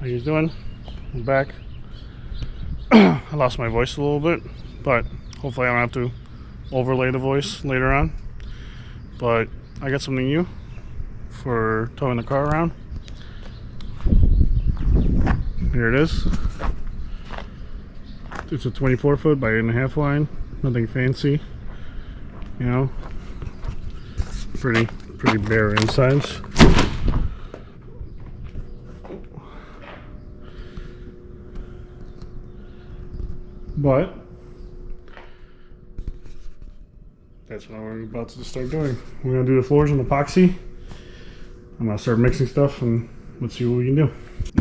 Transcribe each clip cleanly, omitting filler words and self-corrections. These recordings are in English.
How you doing? I'm back. I lost my voice a little bit, but hopefully I don't have to overlay the voice later on. But I got something new for towing the car around. Here it is. It's a 24 foot by 8.5 line. Nothing fancy, you know. Pretty bare insides. But that's what we're about to start doing. We're gonna do the floors in epoxy. I'm gonna start mixing stuff and let's see what we can do.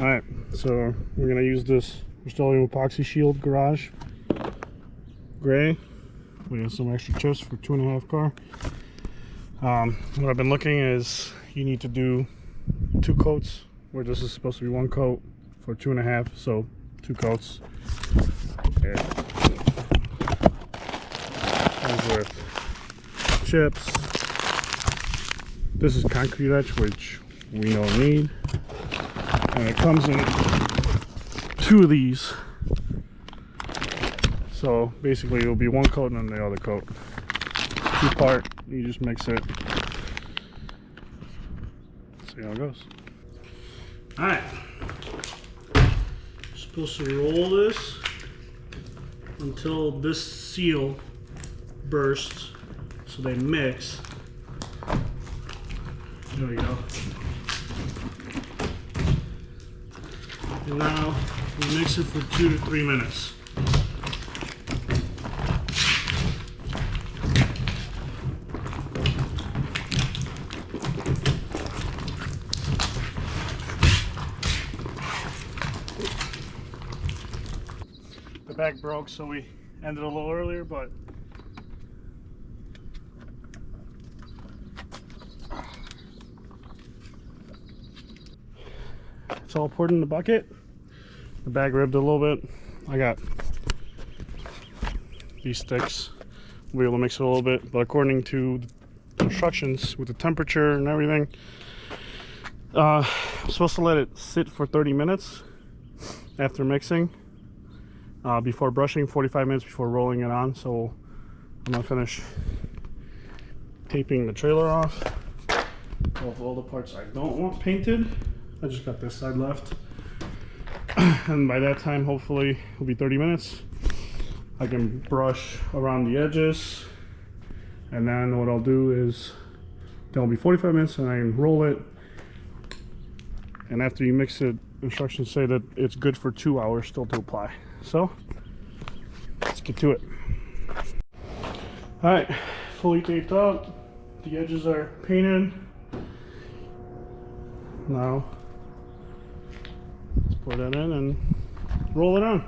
All right, so we're gonna use this Rust-Oleum epoxy shield garage gray. We have some extra chips for 2.5 car. What I've been looking is you need to do 2 coats, where this is supposed to be 1 coat for 2.5, so 2 coats. Yeah. Comes with chips. This is concrete etch, which we don't need, and it comes in 2 of these. So basically it'll be 1 coat and then the other coat. 2-part, you just mix it. See how it goes. Alright. Supposed to roll this until this seal bursts so they mix. There we go. And now we mix it for 2 to 3 minutes. The bag broke, so we ended a little earlier, but it's all poured in the bucket. The bag ribbed a little bit. I got these sticks. We'll be able to mix it a little bit, but according to the instructions with the temperature and everything, I'm supposed to let it sit for 30 minutes after mixing. Before brushing, 45 minutes before rolling it on. So I'm gonna finish taping the trailer off of all the parts I don't want painted. I just got this side left, and by that time hopefully it'll be 30 minutes. I can brush around the edges, and then what I'll do is that'll be 45 minutes and I can roll it, and after you mix it, instructions say that it's good for 2 hours still to apply. So let's get to it. All right, fully taped up. The edges are painted. Now let's pour that in and roll it on.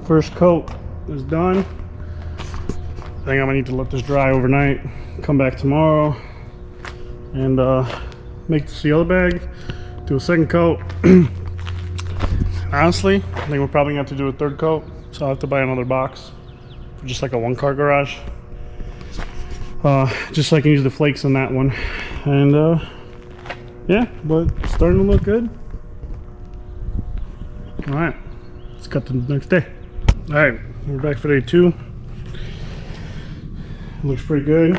First coat is done. I think I'm gonna need to let this dry overnight. Come back tomorrow and make the seal bag. Do a second coat. Honestly, I think we're probably gonna have to do a third coat, so I'll have to buy another box for just like a one-car garage. Just so I can use the flakes on that one. And yeah, but it's starting to look good. All right, let's cut to the next day. All right, we're back for day 2. Looks pretty good,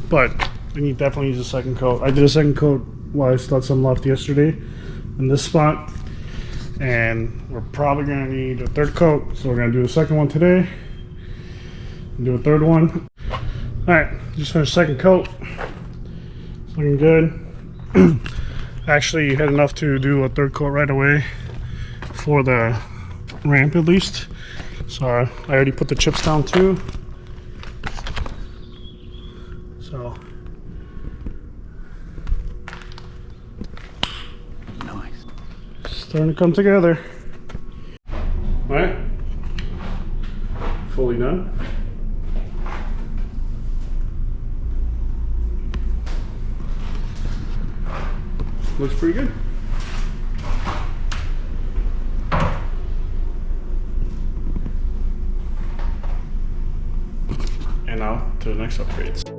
but we definitely use a second coat. I did a second coat while I still had some left yesterday in this spot, and we're probably gonna need a third coat. So we're gonna do the second one today and do a third one. All right, just finished second coat. It's looking good. Actually, you had enough to do a third coat right away for the ramp at least. So I already put the chips down too. So nice. Starting to come together. All right. Fully done. Looks pretty good. And now to the next upgrades.